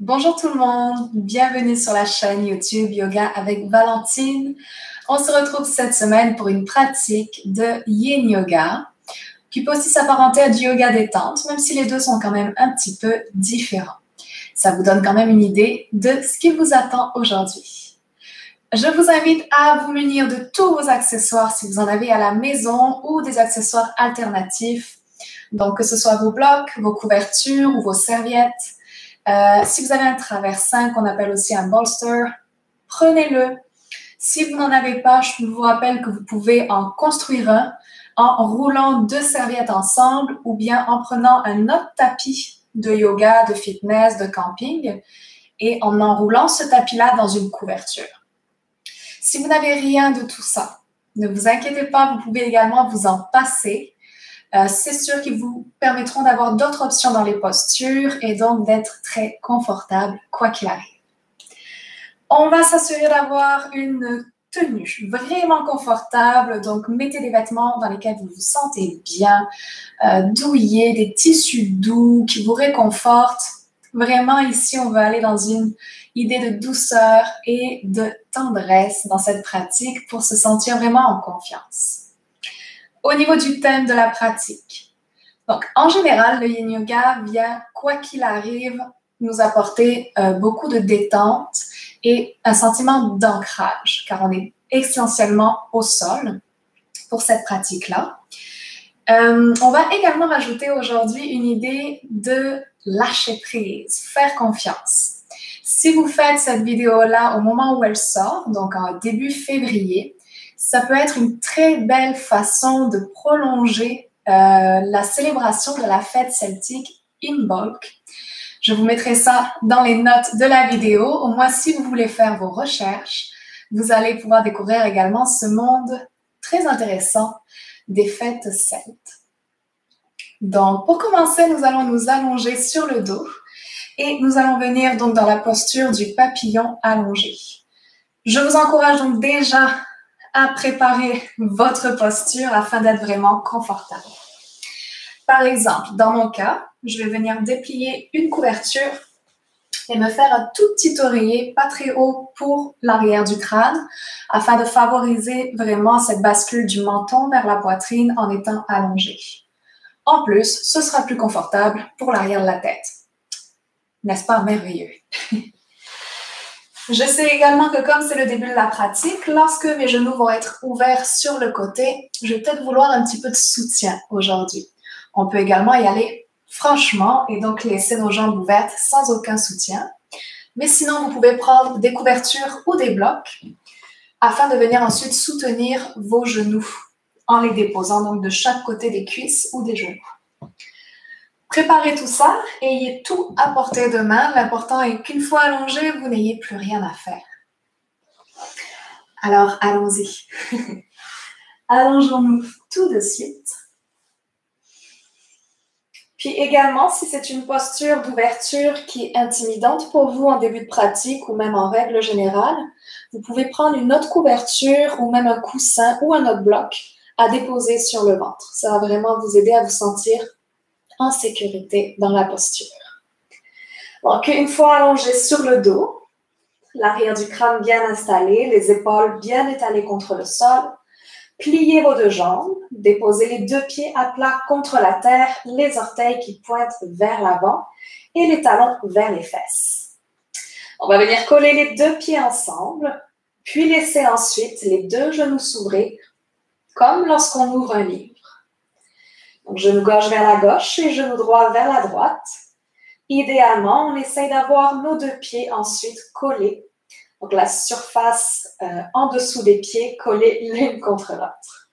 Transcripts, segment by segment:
Bonjour tout le monde, bienvenue sur la chaîne YouTube Yoga avec Valentine. On se retrouve cette semaine pour une pratique de Yin Yoga, qui peut aussi s'apparenter à du yoga détente, même si les deux sont quand même un petit peu différents. Ça vous donne quand même une idée de ce qui vous attend aujourd'hui. Je vous invite à vous munir de tous vos accessoires si vous en avez à la maison ou des accessoires alternatifs. Donc, que ce soit vos blocs, vos couvertures ou vos serviettes. Si vous avez un traversin qu'on appelle aussi un bolster, prenez-le. Si vous n'en avez pas, je vous rappelle que vous pouvez en construire un en roulant deux serviettes ensemble ou bien en prenant un autre tapis de yoga, de fitness, de camping et en enroulant ce tapis-là dans une couverture. Si vous n'avez rien de tout ça, ne vous inquiétez pas, vous pouvez également vous en passer. C'est sûr qu'ils vous permettront d'avoir d'autres options dans les postures et donc d'être très confortable quoi qu'il arrive. On va s'assurer d'avoir une tenue vraiment confortable, donc mettez des vêtements dans lesquels vous vous sentez bien, douillés, des tissus doux qui vous réconfortent. Vraiment ici, on veut aller dans une idée de douceur et de tendresse dans cette pratique pour se sentir vraiment en confiance. Au niveau du thème de la pratique. Donc, en général, le Yin Yoga vient, quoi qu'il arrive, nous apporter beaucoup de détente et un sentiment d'ancrage, car on est essentiellement au sol pour cette pratique-là. On va également rajouter aujourd'hui une idée de lâcher prise, faire confiance. Si vous faites cette vidéo-là au moment où elle sort, donc en début février, ça peut être une très belle façon de prolonger la célébration de la fête celtique Imbolc. Je vous mettrai ça dans les notes de la vidéo. Au moins, si vous voulez faire vos recherches, vous allez pouvoir découvrir également ce monde très intéressant des fêtes celtes. Donc, pour commencer, nous allons nous allonger sur le dos et nous allons venir donc dans la posture du papillon allongé. Je vous encourage donc déjà à préparer votre posture afin d'être vraiment confortable. Par exemple, dans mon cas, je vais venir déplier une couverture et me faire un tout petit oreiller, pas très haut pour l'arrière du crâne, afin de favoriser vraiment cette bascule du menton vers la poitrine en étant allongé. En plus, ce sera plus confortable pour l'arrière de la tête. N'est-ce pas merveilleux? Je sais également que comme c'est le début de la pratique, lorsque mes genoux vont être ouverts sur le côté, je vais peut-être vouloir un petit peu de soutien aujourd'hui. On peut également y aller franchement et donc laisser nos jambes ouvertes sans aucun soutien. Mais sinon, vous pouvez prendre des couvertures ou des blocs afin de venir ensuite soutenir vos genoux en les déposant donc de chaque côté des cuisses ou des genoux. Préparez tout ça, ayez tout à portée de main. L'important est qu'une fois allongé, vous n'ayez plus rien à faire. Alors, allons-y. Allongeons-nous tout de suite. Puis également, si c'est une posture d'ouverture qui est intimidante pour vous en début de pratique ou même en règle générale, vous pouvez prendre une autre couverture ou même un coussin ou un autre bloc à déposer sur le ventre. Ça va vraiment vous aider à vous sentir en sécurité dans la posture. Donc, une fois allongé sur le dos, l'arrière du crâne bien installé, les épaules bien étalées contre le sol, pliez vos deux jambes, déposez les deux pieds à plat contre la terre, les orteils qui pointent vers l'avant et les talons vers les fesses. On va venir coller les deux pieds ensemble, puis laisser ensuite les deux genoux s'ouvrir, comme lorsqu'on ouvre un livre. Donc, genou gauche vers la gauche et genou droit vers la droite. Idéalement, on essaye d'avoir nos deux pieds ensuite collés. Donc, la surface en dessous des pieds collée l'une contre l'autre.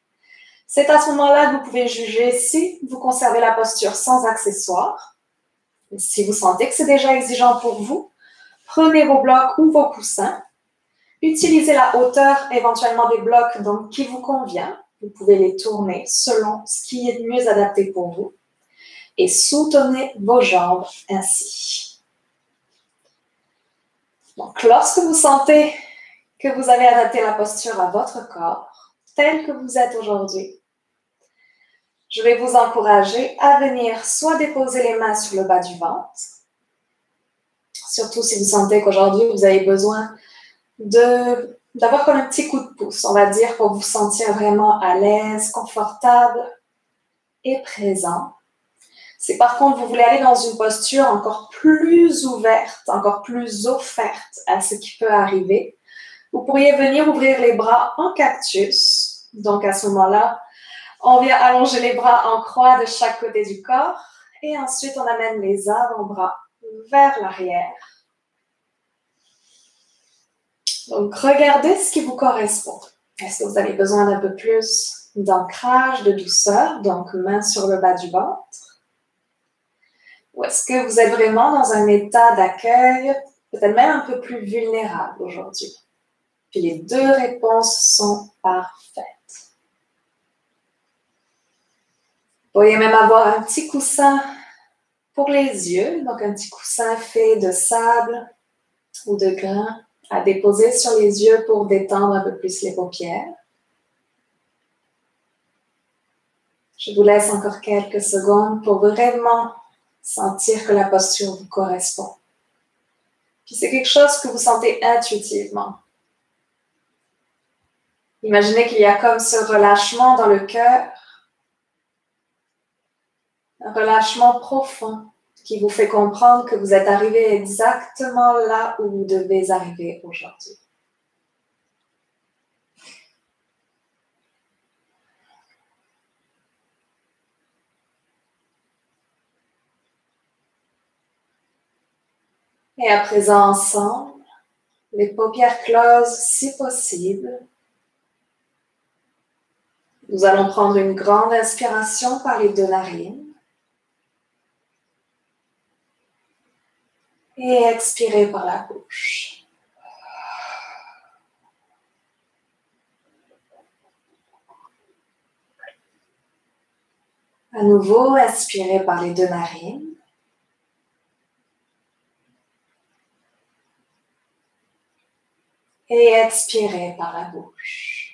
C'est à ce moment-là que vous pouvez juger si vous conservez la posture sans accessoires. Si vous sentez que c'est déjà exigeant pour vous, prenez vos blocs ou vos coussins. Utilisez la hauteur éventuellement des blocs donc, qui vous convient. Vous pouvez les tourner selon ce qui est le mieux adapté pour vous. Et soutenez vos jambes ainsi. Donc, lorsque vous sentez que vous avez adapté la posture à votre corps, tel que vous êtes aujourd'hui, je vais vous encourager à venir soit déposer les mains sur le bas du ventre, Surtout si vous sentez qu'aujourd'hui, vous avez besoin d'avoir comme un petit coup de pouce, on va dire, pour vous sentir vraiment à l'aise, confortable et présent. Si par contre, vous voulez aller dans une posture encore plus ouverte, encore plus offerte à ce qui peut arriver, vous pourriez venir ouvrir les bras en cactus. Donc, à ce moment-là, on vient allonger les bras en croix de chaque côté du corps et ensuite, on amène les avant-bras vers l'arrière. Donc, regardez ce qui vous correspond. Est-ce que vous avez besoin d'un peu plus d'ancrage, de douceur, donc main sur le bas du ventre? Ou est-ce que vous êtes vraiment dans un état d'accueil, peut-être même un peu plus vulnérable aujourd'hui? Puis les deux réponses sont parfaites. Vous pourriez même avoir un petit coussin pour les yeux, donc un petit coussin fait de sable ou de grains à déposer sur les yeux pour détendre un peu plus les paupières. Je vous laisse encore quelques secondes pour vraiment sentir que la posture vous correspond. Puis c'est quelque chose que vous sentez intuitivement. Imaginez qu'il y a comme ce relâchement dans le cœur, un relâchement profond qui vous fait comprendre que vous êtes arrivé exactement là où vous devez arriver aujourd'hui. Et à présent, ensemble, les paupières closes si possible. Nous allons prendre une grande inspiration par les deux narines. Et expirer par la bouche. À nouveau, inspirez par les deux narines. Et expirez par la bouche.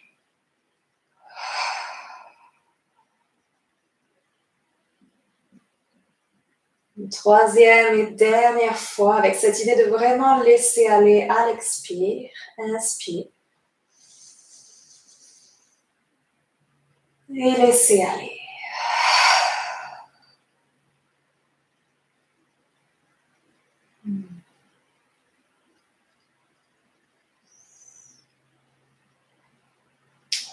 Une troisième et dernière fois avec cette idée de vraiment laisser aller à l'expire. Inspire. Et laissez aller.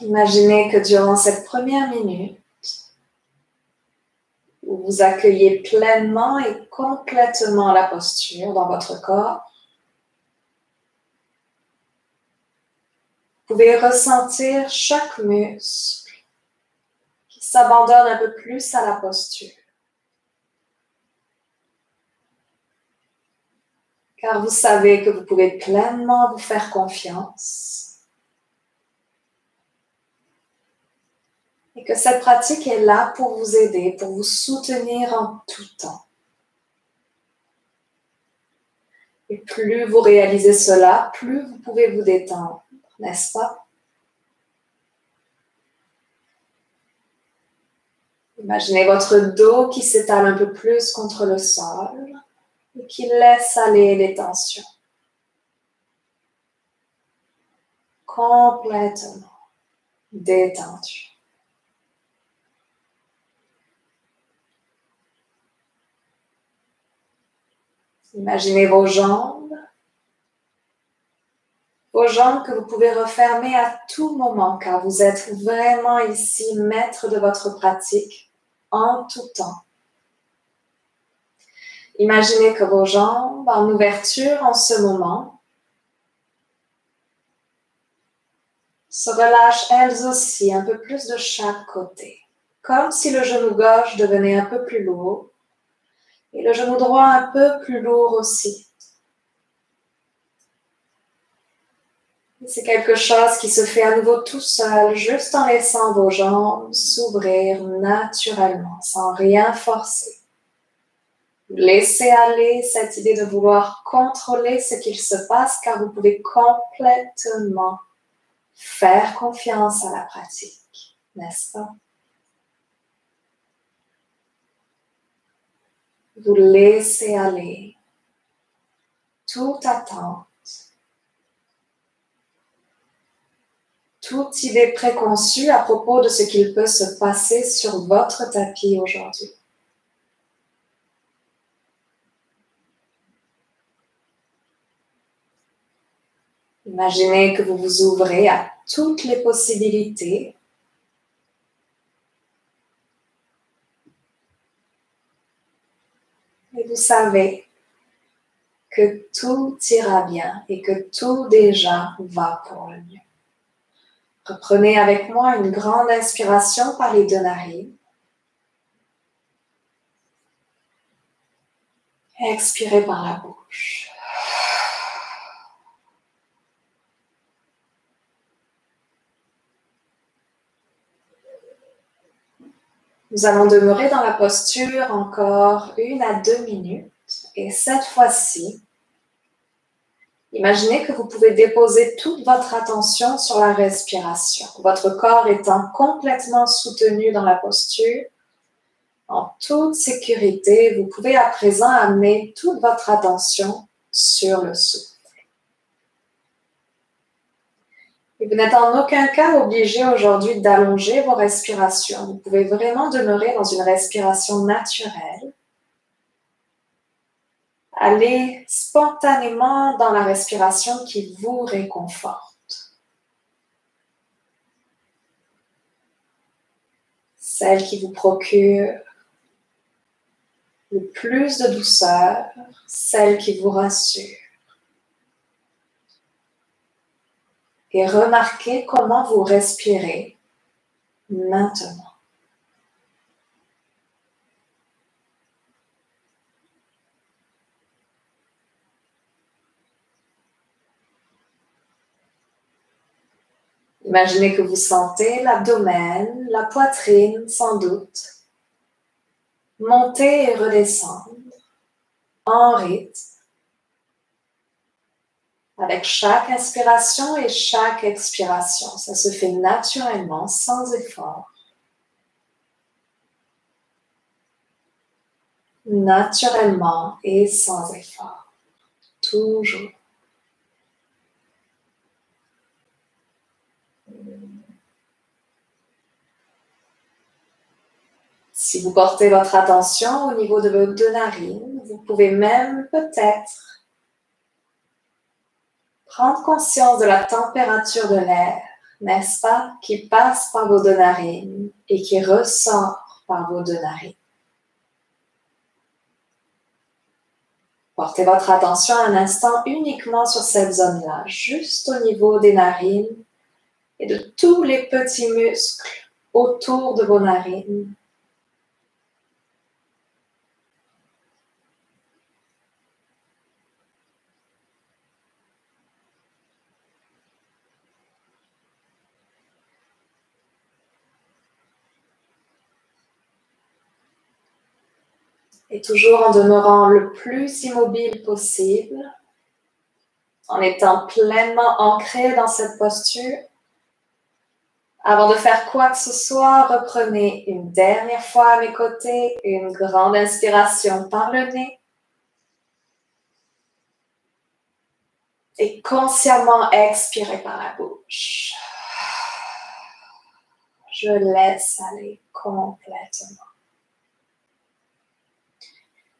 Imaginez que durant cette première minute, où vous accueillez pleinement et complètement la posture dans votre corps, vous pouvez ressentir chaque muscle qui s'abandonne un peu plus à la posture. Car vous savez que vous pouvez pleinement vous faire confiance et que cette pratique est là pour vous aider, pour vous soutenir en tout temps. Et plus vous réalisez cela, plus vous pouvez vous détendre, n'est-ce pas? Imaginez votre dos qui s'étale un peu plus contre le sol et qui laisse aller les tensions. Complètement détendu. Imaginez vos jambes que vous pouvez refermer à tout moment car vous êtes vraiment ici maître de votre pratique en tout temps. Imaginez que vos jambes en ouverture en ce moment se relâchent elles aussi un peu plus de chaque côté, comme si le genou gauche devenait un peu plus lourd et le genou droit un peu plus lourd aussi. C'est quelque chose qui se fait à nouveau tout seul, juste en laissant vos jambes s'ouvrir naturellement, sans rien forcer. Laissez aller cette idée de vouloir contrôler ce qu'il se passe, car vous pouvez complètement faire confiance à la pratique, n'est-ce pas? Vous laissez aller toute attente, toute idée préconçue à propos de ce qu'il peut se passer sur votre tapis aujourd'hui. Imaginez que vous vous ouvrez à toutes les possibilités. Et vous savez que tout ira bien et que tout déjà va pour le mieux. Reprenez avec moi une grande inspiration par les deux narines. Expirez par la bouche. Nous allons demeurer dans la posture encore 1 à 2 minutes. Et cette fois-ci, imaginez que vous pouvez déposer toute votre attention sur la respiration. Votre corps étant complètement soutenu dans la posture, en toute sécurité, vous pouvez à présent amener toute votre attention sur le souffle. Et vous n'êtes en aucun cas obligé aujourd'hui d'allonger vos respirations. Vous pouvez vraiment demeurer dans une respiration naturelle. Allez spontanément dans la respiration qui vous réconforte. Celle qui vous procure le plus de douceur, celle qui vous rassure. Et remarquez comment vous respirez maintenant. Imaginez que vous sentez l'abdomen, la poitrine sans doute, monter et redescendre en rythme, avec chaque inspiration et chaque expiration. Ça se fait naturellement, sans effort. Naturellement et sans effort. Toujours. Si vous portez votre attention au niveau de vos deux narines, vous pouvez même peut-être prendre conscience de la température de l'air, n'est-ce pas, qui passe par vos deux narines et qui ressort par vos deux narines. Portez votre attention un instant uniquement sur cette zone-là, juste au niveau des narines et de tous les petits muscles autour de vos narines. Et toujours en demeurant le plus immobile possible, en étant pleinement ancré dans cette posture. Avant de faire quoi que ce soit, reprenez une dernière fois à mes côtés une grande inspiration par le nez. Et consciemment expirez par la bouche. Je laisse aller complètement.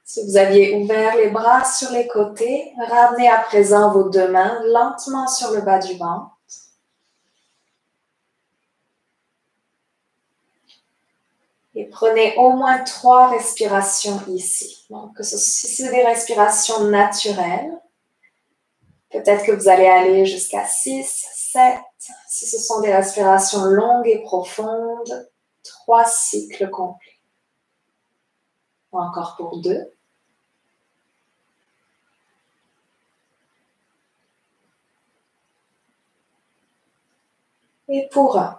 Si vous aviez ouvert les bras sur les côtés, ramenez à présent vos deux mains lentement sur le bas du ventre. Et prenez au moins 3 respirations ici. Donc, si c'est des respirations naturelles, peut-être que vous allez aller jusqu'à 6, 7. Si ce sont des respirations longues et profondes, 3 cycles complets. Encore pour 2. Et pour 1.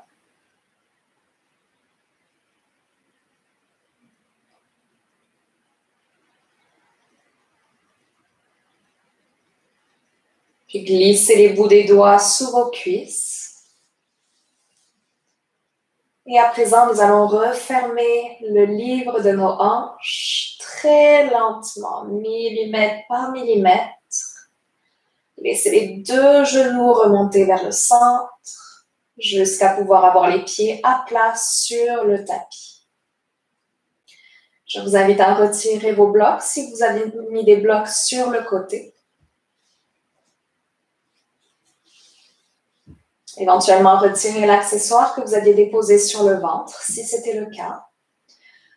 Puis glissez les bouts des doigts sous vos cuisses. Et à présent, nous allons refermer le livre de nos hanches très lentement, millimètre par millimètre. Laissez les deux genoux remonter vers le centre jusqu'à pouvoir avoir les pieds à plat sur le tapis. Je vous invite à retirer vos blocs si vous avez mis des blocs sur le côté. Éventuellement, retirez l'accessoire que vous aviez déposé sur le ventre, si c'était le cas.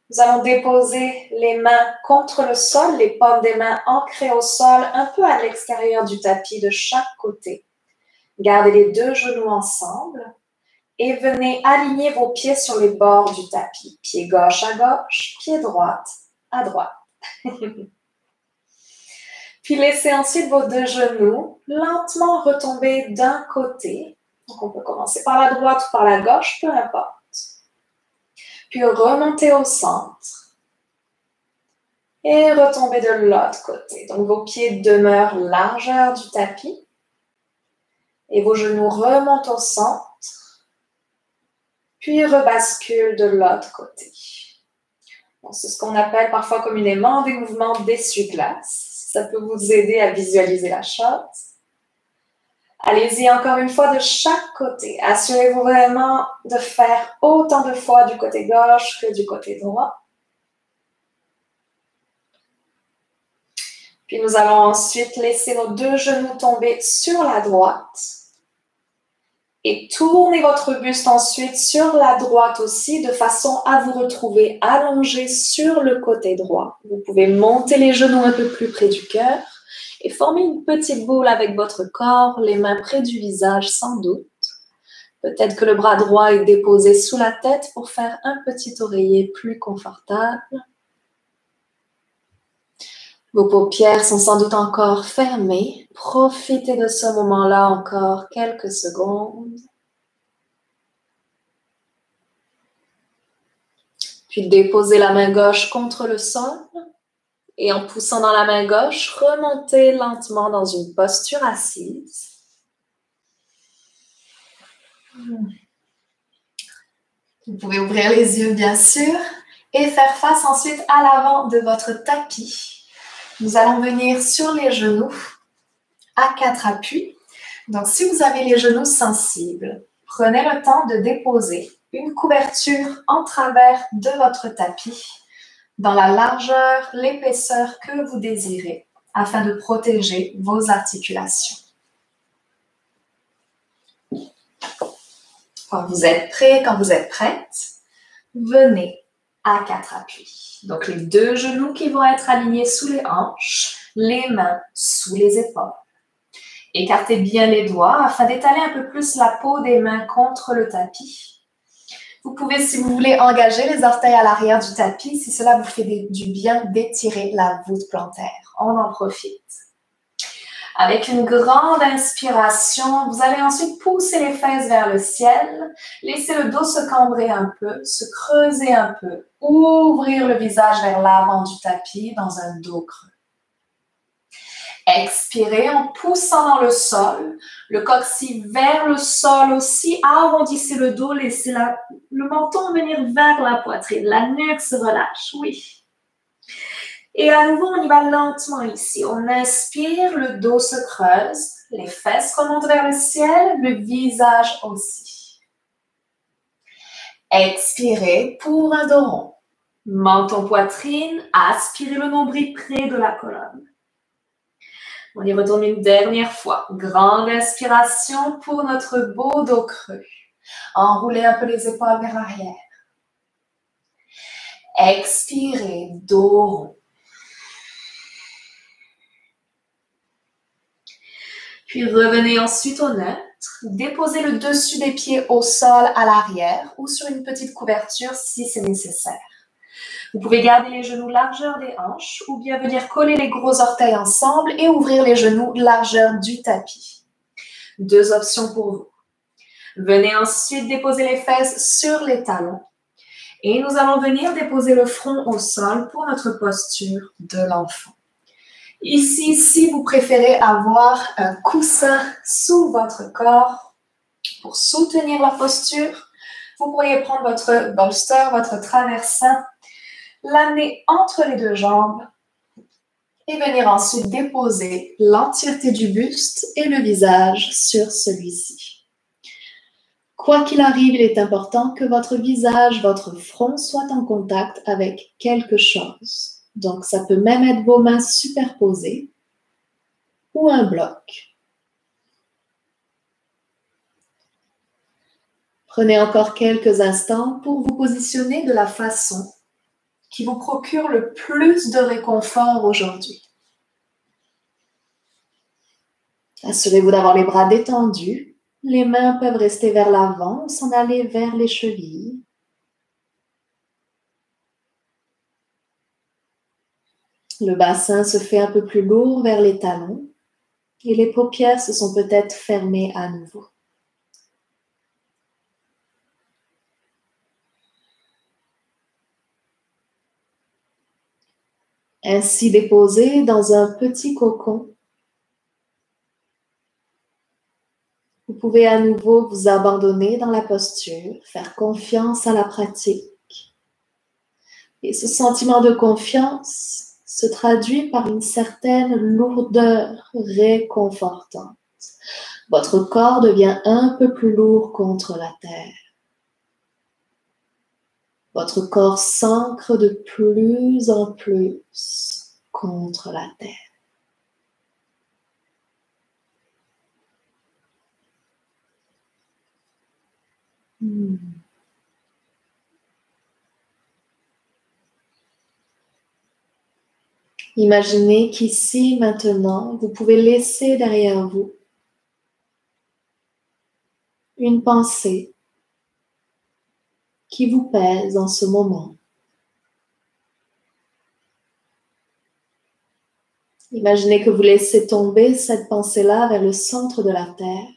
Nous allons déposer les mains contre le sol, les paumes des mains ancrées au sol, un peu à l'extérieur du tapis de chaque côté. Gardez les deux genoux ensemble et venez aligner vos pieds sur les bords du tapis. Pied gauche à gauche, pied droite à droite. Puis laissez ensuite vos deux genoux lentement retomber d'un côté. Donc on peut commencer par la droite ou par la gauche, peu importe. Puis remonter au centre et retomber de l'autre côté. Donc vos pieds demeurent largeur du tapis et vos genoux remontent au centre, puis rebasculent de l'autre côté. C'est ce qu'on appelle parfois communément des mouvements d'essuie-glace. Ça peut vous aider à visualiser la chose. Allez-y encore une fois de chaque côté. Assurez-vous vraiment de faire autant de fois du côté gauche que du côté droit. Puis nous allons ensuite laisser nos deux genoux tomber sur la droite. Et tournez votre buste ensuite sur la droite aussi, de façon à vous retrouver allongé sur le côté droit. Vous pouvez monter les genoux un peu plus près du cœur et former une petite boule avec votre corps, les mains près du visage sans doute. Peut-être que le bras droit est déposé sous la tête pour faire un petit oreiller plus confortable. Vos paupières sont sans doute encore fermées. Profitez de ce moment-là encore quelques secondes. Puis déposez la main gauche contre le sol et en poussant dans la main gauche, remontez lentement dans une posture assise. Vous pouvez ouvrir les yeux bien sûr et faire face ensuite à l'avant de votre tapis. Nous allons venir sur les genoux à 4 appuis. Donc, si vous avez les genoux sensibles, prenez le temps de déposer une couverture en travers de votre tapis dans la largeur, l'épaisseur que vous désirez afin de protéger vos articulations. Quand vous êtes prêt, quand vous êtes prête, venez à 4 appuis. Donc, les deux genoux qui vont être alignés sous les hanches, les mains sous les épaules. Écartez bien les doigts afin d'étaler un peu plus la peau des mains contre le tapis. Vous pouvez, si vous voulez, engager les orteils à l'arrière du tapis si cela vous fait du bien d'étirer la voûte plantaire. On en profite. Avec une grande inspiration, vous allez ensuite pousser les fesses vers le ciel, laisser le dos se cambrer un peu, se creuser un peu, ouvrir le visage vers l'avant du tapis dans un dos creux. Expirez en poussant dans le sol, le coccyx vers le sol aussi, arrondissez le dos, laissez le menton venir vers la poitrine, la nuque se relâche, oui. Et à nouveau, on y va lentement ici. On inspire, le dos se creuse, les fesses remontent vers le ciel, le visage aussi. Expirez pour un dos rond. Menton, poitrine, aspirez le nombril près de la colonne. On y retourne une dernière fois. Grande inspiration pour notre beau dos creux. Enroulez un peu les épaules vers l'arrière. Expirez, dos rond. Puis revenez ensuite au neutre. Déposez le dessus des pieds au sol à l'arrière ou sur une petite couverture si c'est nécessaire. Vous pouvez garder les genoux largeur des hanches ou bien venir coller les gros orteils ensemble et ouvrir les genoux largeur du tapis. Deux options pour vous. Venez ensuite déposer les fesses sur les talons et nous allons venir déposer le front au sol pour notre posture de l'enfant. Ici, si vous préférez avoir un coussin sous votre corps pour soutenir la posture, vous pourriez prendre votre bolster, votre traversin, l'amener entre les deux jambes et venir ensuite déposer l'entièreté du buste et le visage sur celui-ci. Quoi qu'il arrive, il est important que votre visage, votre front soit en contact avec quelque chose. Donc, ça peut même être vos mains superposées ou un bloc. Prenez encore quelques instants pour vous positionner de la façon qui vous procure le plus de réconfort aujourd'hui. Assurez-vous d'avoir les bras détendus. Les mains peuvent rester vers l'avant ou s'en aller vers les chevilles. Le bassin se fait un peu plus lourd vers les talons et les paupières se sont peut-être fermées à nouveau. Ainsi déposé dans un petit cocon, vous pouvez à nouveau vous abandonner dans la posture, faire confiance à la pratique. Et ce sentiment de confiance se traduit par une certaine lourdeur réconfortante. Votre corps devient un peu plus lourd contre la terre. Votre corps s'ancre de plus en plus contre la terre. Imaginez qu'ici, maintenant, vous pouvez laisser derrière vous une pensée qui vous pèse en ce moment. Imaginez que vous laissez tomber cette pensée-là vers le centre de la terre.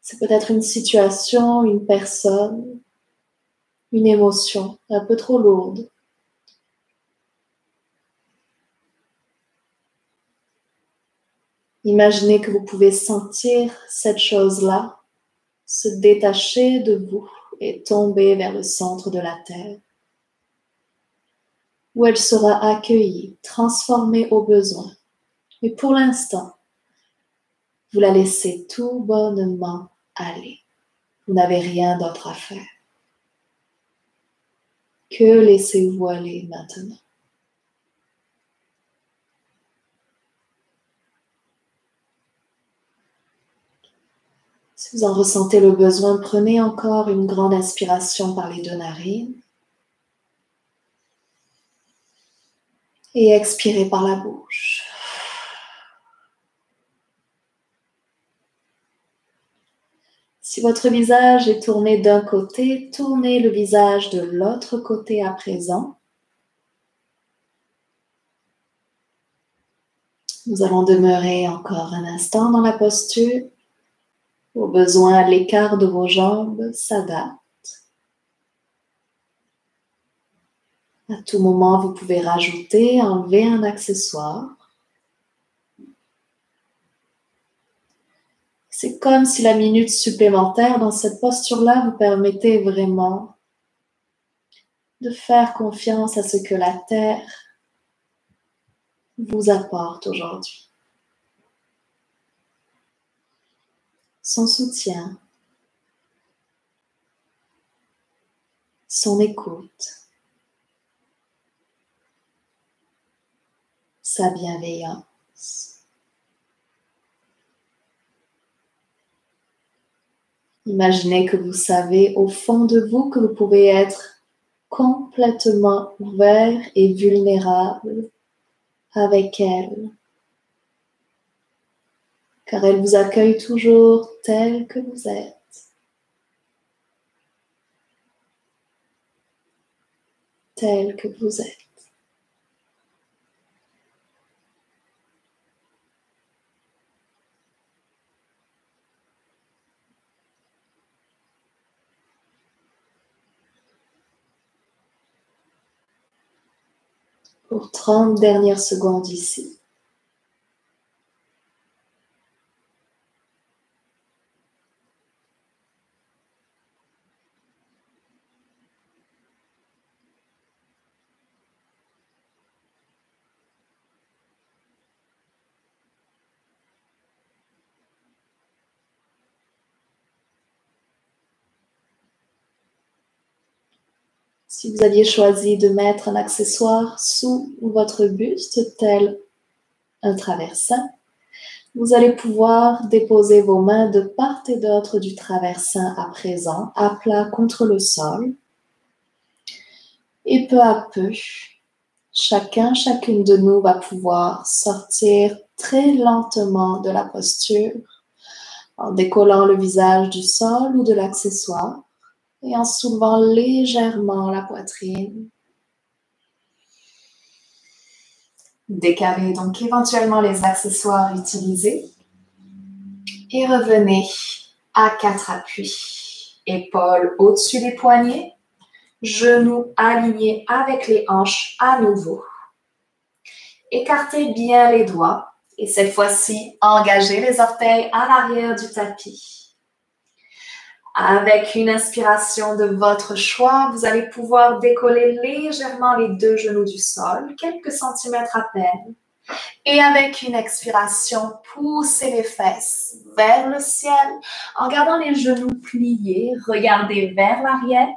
C'est peut-être une situation, une personne, une émotion un peu trop lourde. Imaginez que vous pouvez sentir cette chose-là se détacher de vous et tomber vers le centre de la terre, où elle sera accueillie, transformée au besoin. Et pour l'instant, vous la laissez tout bonnement aller. Vous n'avez rien d'autre à faire. Que laissez-vous aller maintenant? Si vous en ressentez le besoin, prenez encore une grande inspiration par les 2 narines et expirez par la bouche. Si votre visage est tourné d'un côté, tournez le visage de l'autre côté à présent. Nous allons demeurer encore un instant dans la posture. Au besoin, l'écart de vos jambes s'adapte. À tout moment, vous pouvez rajouter, enlever un accessoire. C'est comme si la minute supplémentaire dans cette posture-là vous permettait vraiment de faire confiance à ce que la Terre vous apporte aujourd'hui. Son soutien, son écoute, sa bienveillance. Imaginez que vous savez au fond de vous que vous pouvez être complètement ouvert et vulnérable avec elle, car elle vous accueille toujours tel que vous êtes. Tel que vous êtes. Pour 30 dernières secondes ici. Si vous aviez choisi de mettre un accessoire sous votre buste, tel un traversin, vous allez pouvoir déposer vos mains de part et d'autre du traversin à présent, à plat contre le sol. Et peu à peu, chacune de nous va pouvoir sortir très lentement de la posture en décollant le visage du sol ou de l'accessoire et en soulevant légèrement la poitrine. Décalez donc éventuellement les accessoires utilisés et revenez à 4 appuis. Épaules au-dessus des poignets, genoux alignés avec les hanches à nouveau. Écartez bien les doigts et cette fois-ci, engagez les orteils à l'arrière du tapis. Avec une inspiration de votre choix, vous allez pouvoir décoller légèrement les 2 genoux du sol, quelques centimètres à peine. Et avec une expiration, poussez les fesses vers le ciel en gardant les genoux pliés. Regardez vers l'arrière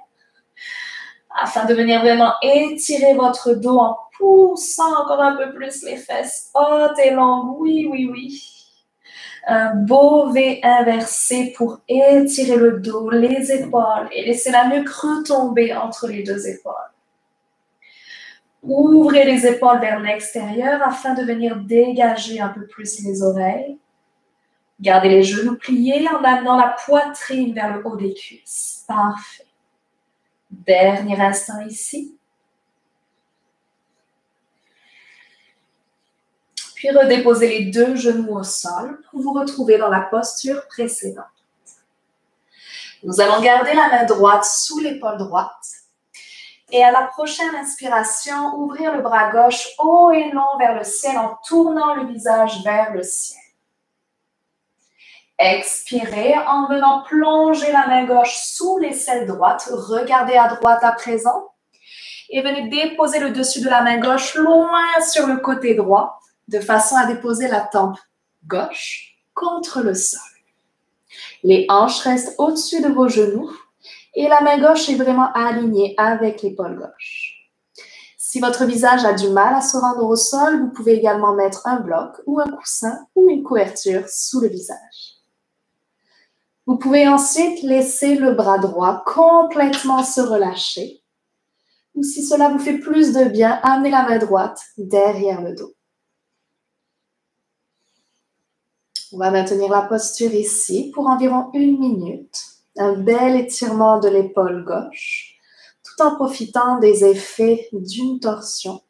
afin de venir vraiment étirer votre dos en poussant encore un peu plus les fesses hautes et longues. Oui, oui, oui. Un beau V inversé pour étirer le dos, les épaules et laisser la nuque retomber entre les 2 épaules. Ouvrez les épaules vers l'extérieur afin de venir dégager un peu plus les oreilles. Gardez les genoux pliés en amenant la poitrine vers le haut des cuisses. Parfait. Dernier instant ici. Puis redéposez les 2 genoux au sol pour vous retrouver dans la posture précédente. Nous allons garder la main droite sous l'épaule droite. Et à la prochaine inspiration, ouvrir le bras gauche haut et long vers le ciel en tournant le visage vers le ciel. Expirez en venant plonger la main gauche sous l'aisselle droite. Regardez à droite à présent. Et venez déposer le dessus de la main gauche loin sur le côté droit, de façon à déposer la tempe gauche contre le sol. Les hanches restent au-dessus de vos genoux et la main gauche est vraiment alignée avec l'épaule gauche. Si votre visage a du mal à se rendre au sol, vous pouvez également mettre un bloc ou un coussin ou une couverture sous le visage. Vous pouvez ensuite laisser le bras droit complètement se relâcher. Ou si cela vous fait plus de bien, amenez la main droite derrière le dos. On va maintenir la posture ici pour environ 1 minute. Un bel étirement de l'épaule gauche, tout en profitant des effets d'une torsion.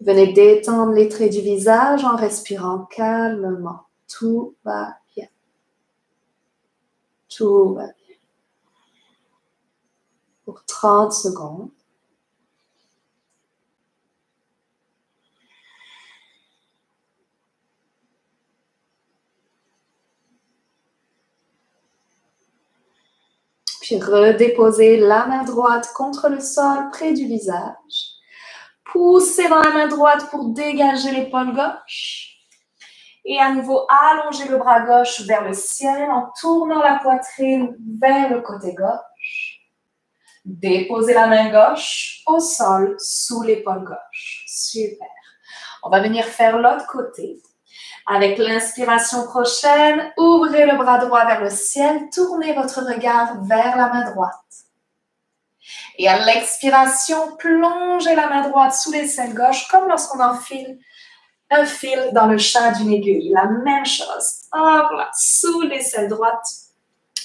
Venez détendre les traits du visage en respirant calmement. Tout va bien. Tout va bien. Pour 30 secondes. Puis redéposez la main droite contre le sol près du visage. Poussez dans la main droite pour dégager l'épaule gauche. Et à nouveau, allongez le bras gauche vers le ciel en tournant la poitrine vers le côté gauche. Déposez la main gauche au sol sous l'épaule gauche. Super. On va venir faire l'autre côté. Avec l'inspiration prochaine, ouvrez le bras droit vers le ciel, tournez votre regard vers la main droite. Et à l'expiration, plongez la main droite sous l'aisselle gauche, comme lorsqu'on enfile un fil dans le chat d'une aiguille. La même chose. Hop là, sous l'aisselle droite.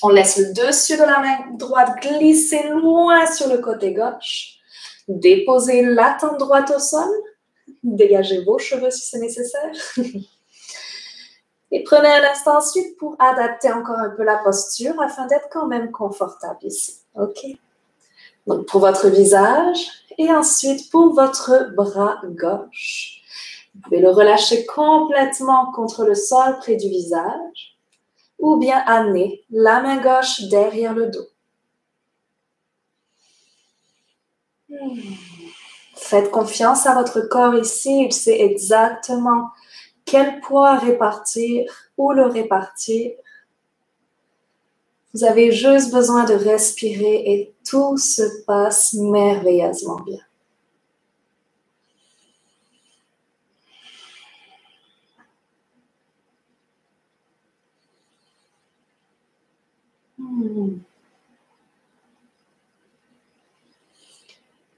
On laisse le dessus de la main droite glisser loin sur le côté gauche. Déposez la tempe droite au sol. Dégagez vos cheveux si c'est nécessaire. Et prenez un instant ensuite pour adapter encore un peu la posture afin d'être quand même confortable ici. OK? Donc, pour votre visage et ensuite pour votre bras gauche. Vous pouvez le relâcher complètement contre le sol près du visage ou bien amener la main gauche derrière le dos. Faites confiance à votre corps ici, il sait exactement quel poids répartir, où le répartir. Vous avez juste besoin de respirer et tout se passe merveilleusement bien.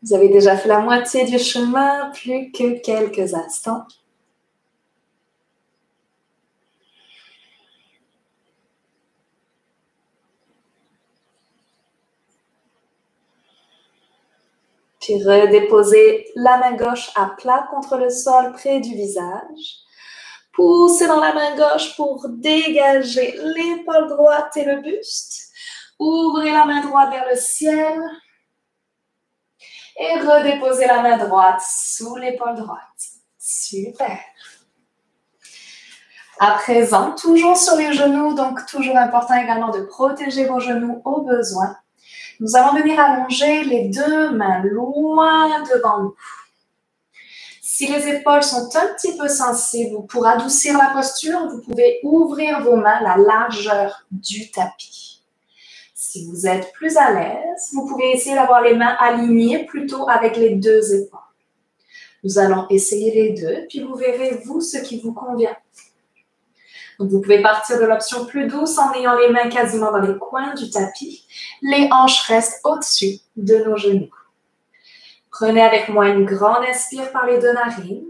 Vous avez déjà fait la moitié du chemin, plus que quelques instants. Puis redéposez la main gauche à plat contre le sol près du visage. Poussez dans la main gauche pour dégager l'épaule droite et le buste. Ouvrez la main droite vers le ciel. Et redéposez la main droite sous l'épaule droite. Super. À présent, toujours sur les genoux, donc toujours important également de protéger vos genoux au besoin. Nous allons venir allonger les deux mains loin devant nous. Si les épaules sont un petit peu sensibles, pour adoucir la posture, vous pouvez ouvrir vos mains à la largeur du tapis. Si vous êtes plus à l'aise, vous pouvez essayer d'avoir les mains alignées plutôt avec les deux épaules. Nous allons essayer les deux, puis vous verrez, vous, ce qui vous convient. Donc, vous pouvez partir de l'option plus douce en ayant les mains quasiment dans les coins du tapis. Les hanches restent au-dessus de nos genoux. Prenez avec moi une grande inspire par les deux narines.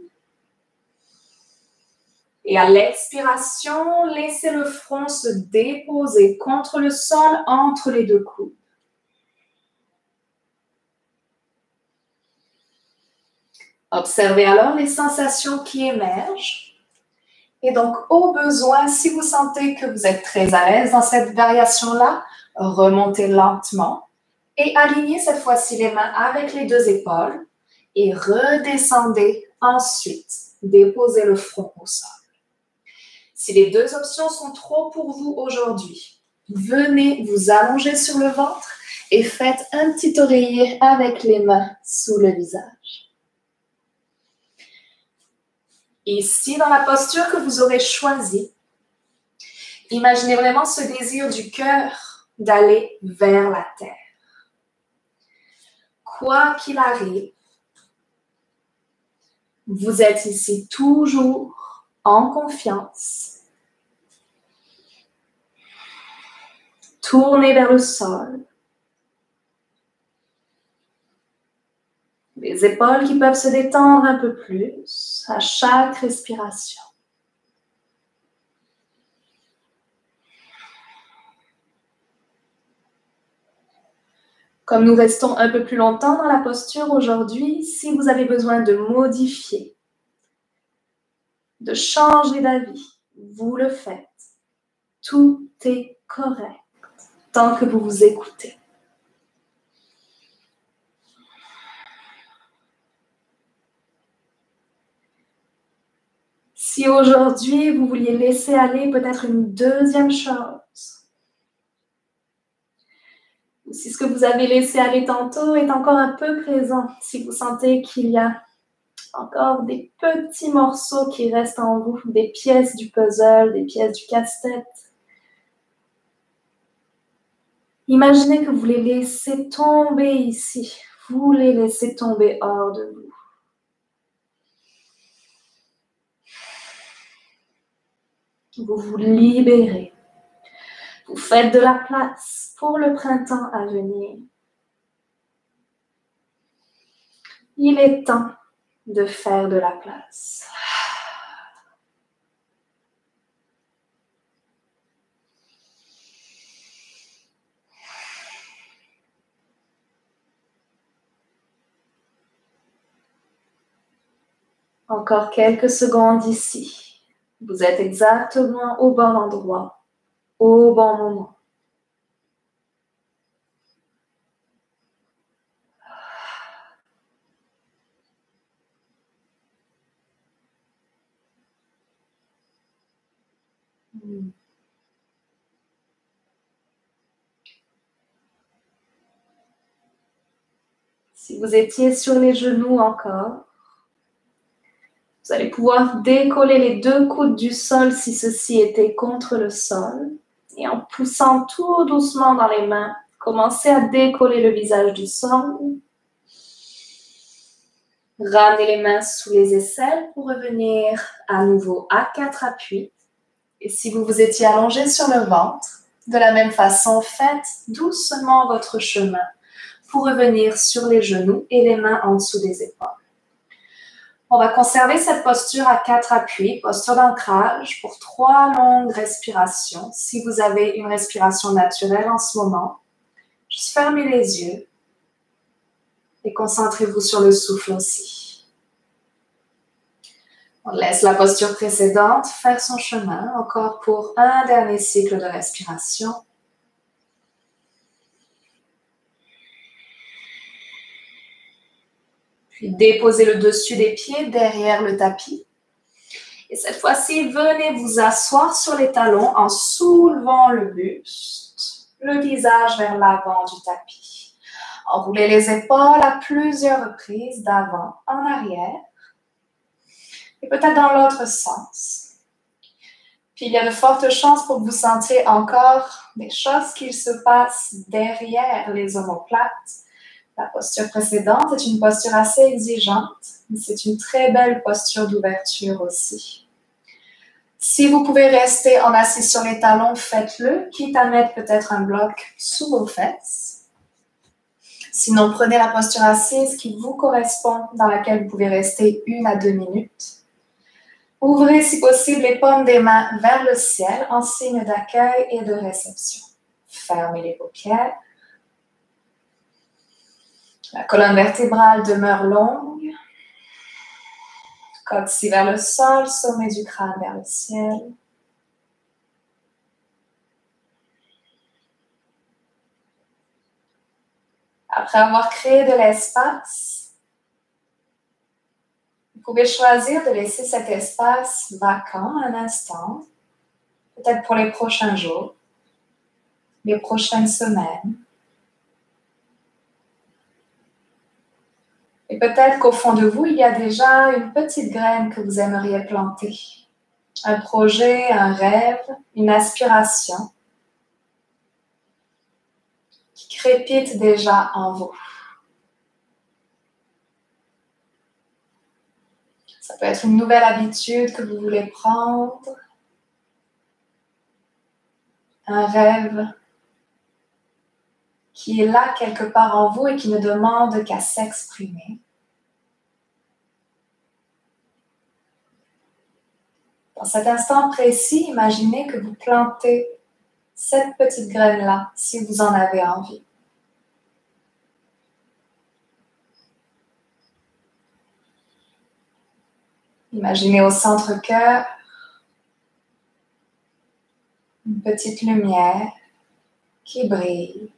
Et à l'expiration, laissez le front se déposer contre le sol entre les deux coudes. Observez alors les sensations qui émergent. Et donc, au besoin, si vous sentez que vous êtes très à l'aise dans cette variation-là, remontez lentement et alignez cette fois-ci les mains avec les deux épaules et redescendez ensuite. Déposez le front au sol. Si les deux options sont trop pour vous aujourd'hui, venez vous allonger sur le ventre et faites un petit oreiller avec les mains sous le visage. Ici, dans la posture que vous aurez choisie, imaginez vraiment ce désir du cœur d'aller vers la terre. Quoi qu'il arrive, vous êtes ici toujours en confiance. Tournez vers le sol. Les épaules qui peuvent se détendre un peu plus à chaque respiration. Comme nous restons un peu plus longtemps dans la posture aujourd'hui, si vous avez besoin de modifier, de changer d'avis, vous le faites. Tout est correct tant que vous vous écoutez. Si aujourd'hui, vous vouliez laisser aller peut-être une deuxième chose, ou si ce que vous avez laissé aller tantôt est encore un peu présent, si vous sentez qu'il y a encore des petits morceaux qui restent en vous, des pièces du puzzle, des pièces du casse-tête, imaginez que vous les laissez tomber ici, vous les laissez tomber hors de vous. Vous vous libérez. Vous faites de la place pour le printemps à venir. Il est temps de faire de la place. Encore quelques secondes ici. Vous êtes exactement au bon endroit, au bon moment. Si vous étiez sur les genoux encore, vous allez pouvoir décoller les deux coudes du sol si ceci était contre le sol Et en poussant tout doucement dans les mains, commencez à décoller le visage du sol. Ramenez les mains sous les aisselles pour revenir à nouveau à 4 appuis. Et si vous vous étiez allongé sur le ventre, de la même façon, faites doucement votre chemin pour revenir sur les genoux et les mains en dessous des épaules. On va conserver cette posture à 4 appuis, posture d'ancrage pour 3 longues respirations. Si vous avez une respiration naturelle en ce moment, juste fermez les yeux et concentrez-vous sur le souffle aussi. On laisse la posture précédente faire son chemin, encore pour un dernier cycle de respiration. Puis déposez le dessus des pieds derrière le tapis. Et cette fois-ci, venez vous asseoir sur les talons en soulevant le buste, le visage vers l'avant du tapis. Enroulez les épaules à plusieurs reprises d'avant en arrière et peut-être dans l'autre sens. Puis il y a de fortes chances pour que vous sentiez encore des choses qui se passent derrière les omoplates. La posture précédente est une posture assez exigeante, mais c'est une très belle posture d'ouverture aussi. Si vous pouvez rester en assis sur les talons, faites-le, quitte à mettre peut-être un bloc sous vos fesses. Sinon, prenez la posture assise qui vous correspond, dans laquelle vous pouvez rester 1 à 2 minutes. Ouvrez si possible les paumes des mains vers le ciel en signe d'accueil et de réception. Fermez les paupières. La colonne vertébrale demeure longue. Coccyx vers le sol, sommet du crâne vers le ciel. Après avoir créé de l'espace, vous pouvez choisir de laisser cet espace vacant un instant, peut-être pour les prochains jours, les prochaines semaines. Et peut-être qu'au fond de vous, il y a déjà une petite graine que vous aimeriez planter. Un projet, un rêve, une aspiration qui crépite déjà en vous. Ça peut être une nouvelle habitude que vous voulez prendre, un rêve qui est là quelque part en vous et qui ne demande qu'à s'exprimer. Dans cet instant précis, imaginez que vous plantez cette petite graine-là, si vous en avez envie. Imaginez au centre-cœur une petite lumière qui brille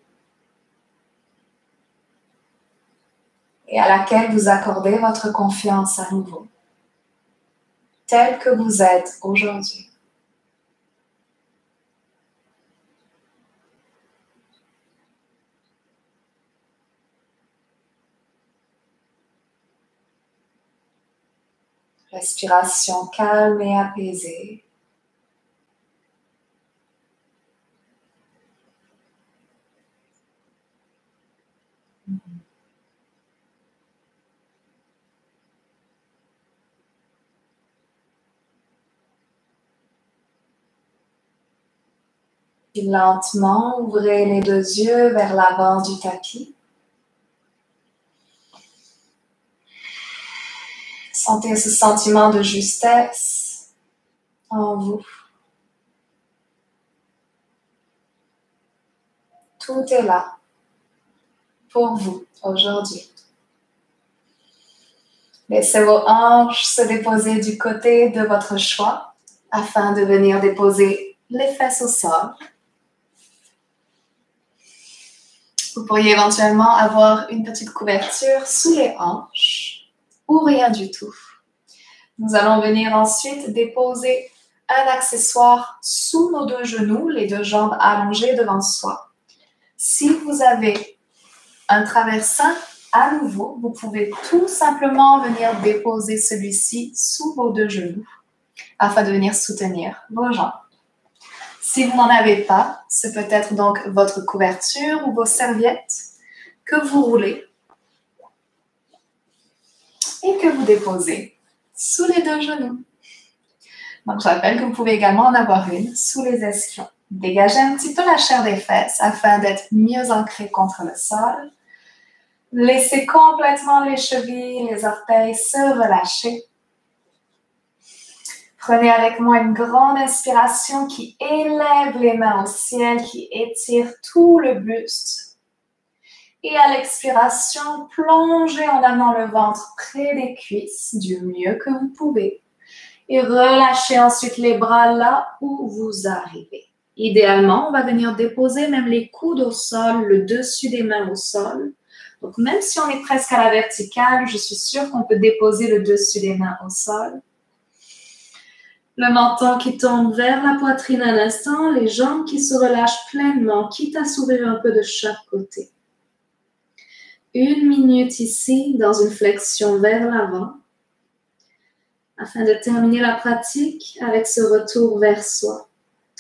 et à laquelle vous accordez votre confiance à nouveau, tel que vous êtes aujourd'hui. Respiration calme et apaisée. Puis lentement, ouvrez les 2 yeux vers l'avant du tapis. Sentez ce sentiment de justesse en vous. Tout est là pour vous aujourd'hui. Laissez vos hanches se déposer du côté de votre choix afin de venir déposer les fesses au sol. Vous pourriez éventuellement avoir une petite couverture sous les hanches ou rien du tout. Nous allons venir ensuite déposer un accessoire sous nos 2 genoux, les 2 jambes allongées devant soi. Si vous avez un traversin, à nouveau, vous pouvez tout simplement venir déposer celui-ci sous vos 2 genoux afin de venir soutenir vos jambes. Si vous n'en avez pas, c'est peut-être donc votre couverture ou vos serviettes que vous roulez et que vous déposez sous les deux genoux. Donc, je rappelle que vous pouvez également en avoir une sous les ischions. Dégagez un petit peu la chair des fesses afin d'être mieux ancré contre le sol. Laissez complètement les chevilles, les orteils se relâcher. Prenez avec moi une grande inspiration qui élève les mains au ciel, qui étire tout le buste. Et à l'expiration, plongez en amenant le ventre près des cuisses du mieux que vous pouvez. Et relâchez ensuite les bras là où vous arrivez. Idéalement, on va venir déposer même les coudes au sol, le dessus des mains au sol. Donc, même si on est presque à la verticale, je suis sûre qu'on peut déposer le dessus des mains au sol. Le menton qui tombe vers la poitrine un instant, les jambes qui se relâchent pleinement, quitte à s'ouvrir un peu de chaque côté. 1 minute ici, dans une flexion vers l'avant, afin de terminer la pratique avec ce retour vers soi,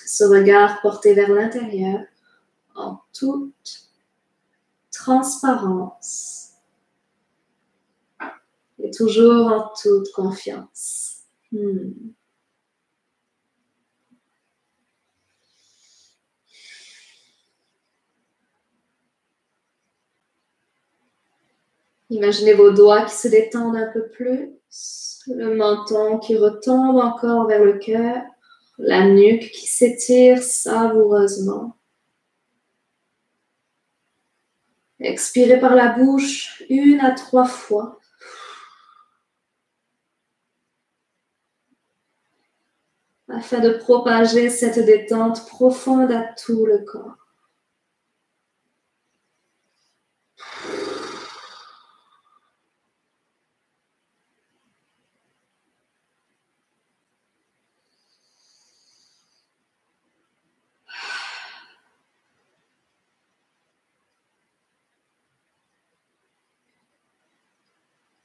ce regard porté vers l'intérieur, en toute transparence et toujours en toute confiance. Imaginez vos doigts qui se détendent un peu plus, le menton qui retombe encore vers le cœur, la nuque qui s'étire savoureusement. Expirez par la bouche 1 à 3 fois. Afin de propager cette détente profonde à tout le corps.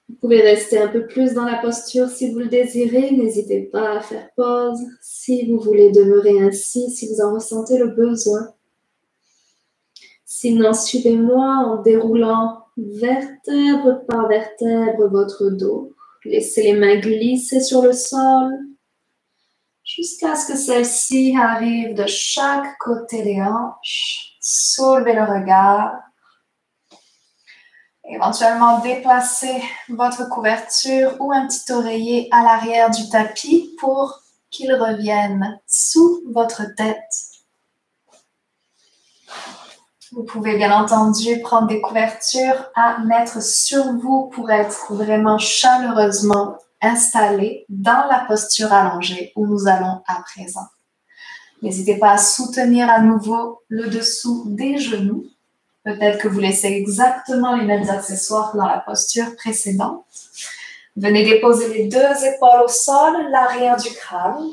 Vous pouvez rester un peu plus dans la posture si vous le désirez. N'hésitez pas à faire pause si vous voulez demeurer ainsi, si vous en ressentez le besoin. Sinon, suivez-moi en déroulant vertèbre par vertèbre votre dos. Laissez les mains glisser sur le sol jusqu'à ce que celles-ci arrivent de chaque côté des hanches. Soulevez le regard. Éventuellement, déplacez votre couverture ou un petit oreiller à l'arrière du tapis pour qu'il revienne sous votre tête. Vous pouvez bien entendu prendre des couvertures à mettre sur vous pour être vraiment chaleureusement installé dans la posture allongée où nous allons à présent. N'hésitez pas à soutenir à nouveau le dessous des genoux. Peut-être que vous laissez exactement les mêmes accessoires que dans la posture précédente. Venez déposer les 2 épaules au sol, l'arrière du crâne.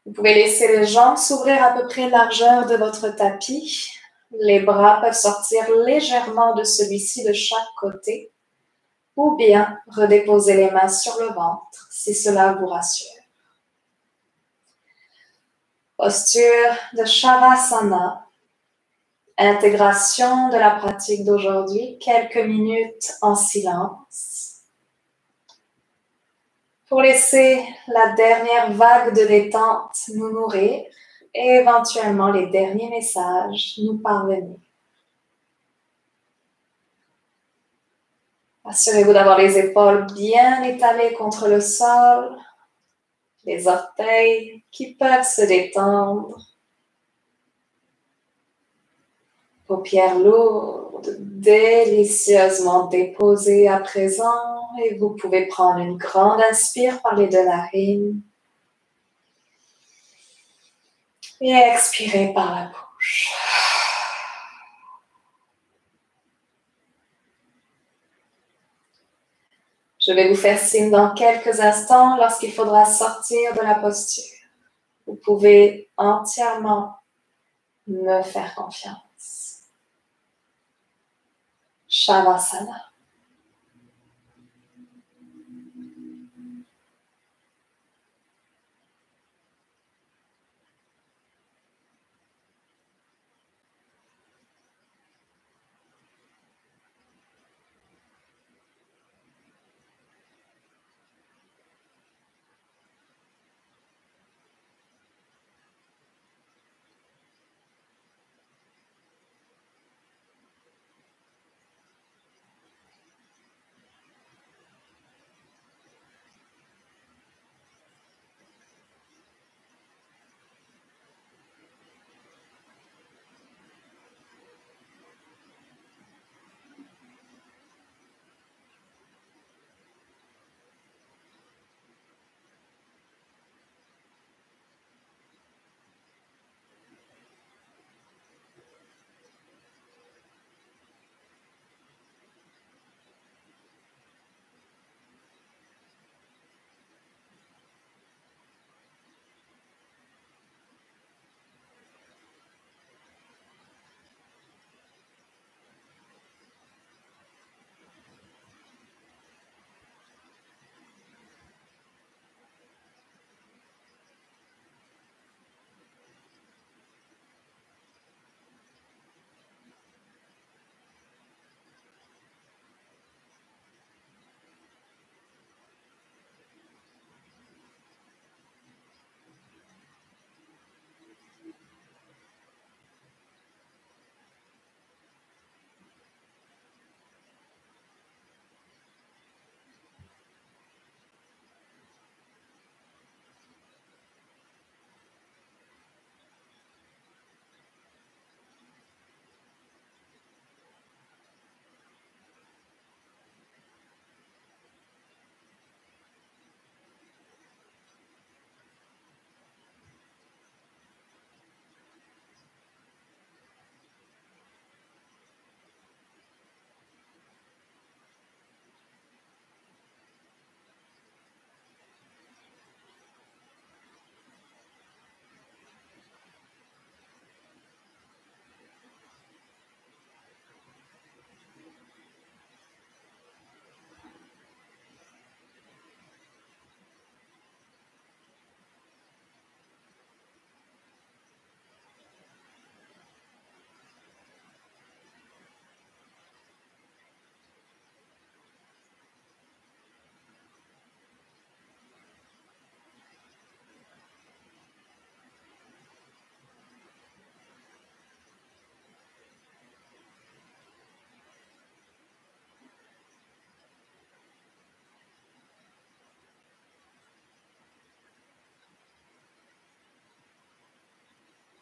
Vous pouvez laisser les jambes s'ouvrir à peu près largeur de votre tapis. Les bras peuvent sortir légèrement de celui-ci de chaque côté. Ou bien redéposer les mains sur le ventre si cela vous rassure. Posture de Shavasana. Intégration de la pratique d'aujourd'hui. Quelques minutes en silence. Pour laisser la dernière vague de détente nous nourrir et éventuellement les derniers messages nous parvenir. Assurez-vous d'avoir les épaules bien étalées contre le sol, les orteils qui peuvent se détendre, paupières lourdes, délicieusement déposées à présent. Et vous pouvez prendre une grande inspire par les 2 narines. Et expirer par la bouche. Je vais vous faire signe dans quelques instants lorsqu'il faudra sortir de la posture. Vous pouvez entièrement me faire confiance. Shavasana.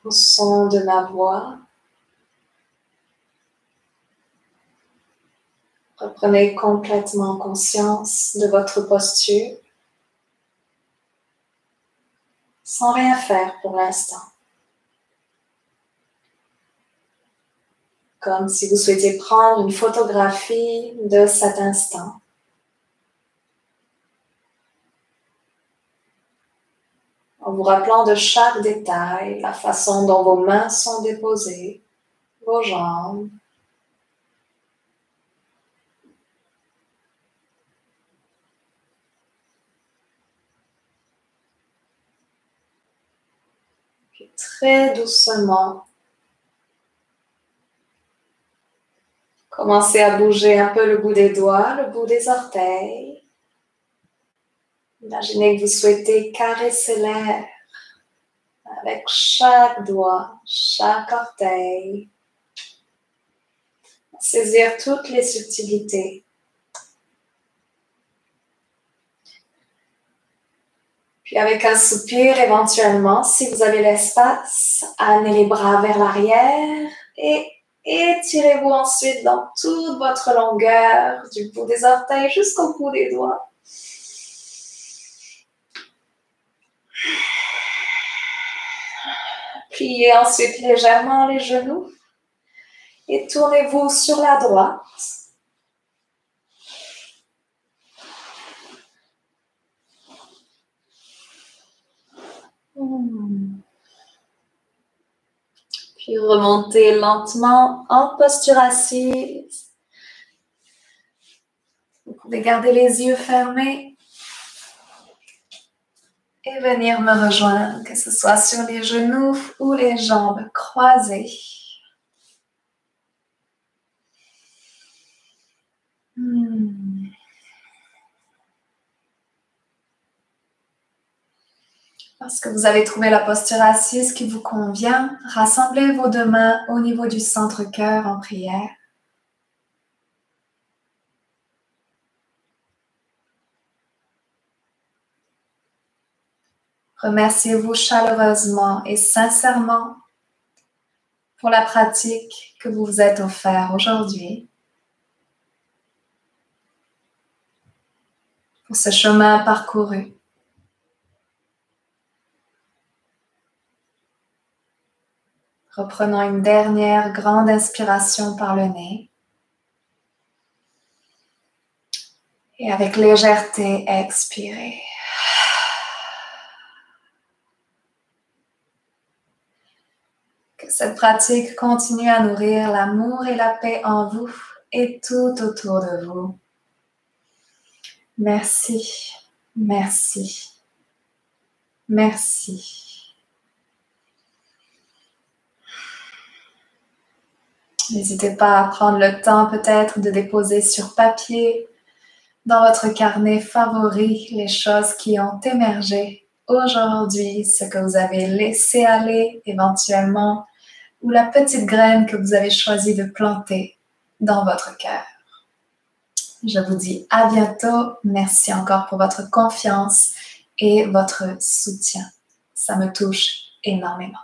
au son de ma voix. Reprenez complètement conscience de votre posture, sans rien faire pour l'instant. Comme si vous souhaitiez prendre une photographie de cet instant. En vous rappelant de chaque détail, la façon dont vos mains sont déposées, vos jambes. Puis très doucement, commencez à bouger un peu le bout des doigts, le bout des orteils. Imaginez que vous souhaitez caresser l'air avec chaque doigt, chaque orteil. Saisir toutes les subtilités. Puis avec un soupir, éventuellement, si vous avez l'espace, amenez les bras vers l'arrière et étirez-vous ensuite dans toute votre longueur, du bout des orteils jusqu'au bout des doigts. Pliez ensuite légèrement les genoux et tournez-vous sur la droite. Puis remontez lentement en posture assise. Vous pouvez garder les yeux fermés et venir me rejoindre, que ce soit sur les genoux ou les jambes croisées. Lorsque vous avez trouvé la posture assise qui vous convient, rassemblez vos deux mains au niveau du centre-cœur en prière. Remerciez-vous chaleureusement et sincèrement pour la pratique que vous vous êtes offert aujourd'hui, pour ce chemin parcouru. Reprenons une dernière grande inspiration par le nez. Et avec légèreté, expirez. Que cette pratique continue à nourrir l'amour et la paix en vous et tout autour de vous. Merci, merci, merci. N'hésitez pas à prendre le temps peut-être de déposer sur papier, dans votre carnet favori, les choses qui ont émergé aujourd'hui, ce que vous avez laissé aller éventuellement, ou la petite graine que vous avez choisi de planter dans votre cœur. Je vous dis à bientôt. Merci encore pour votre confiance et votre soutien. Ça me touche énormément.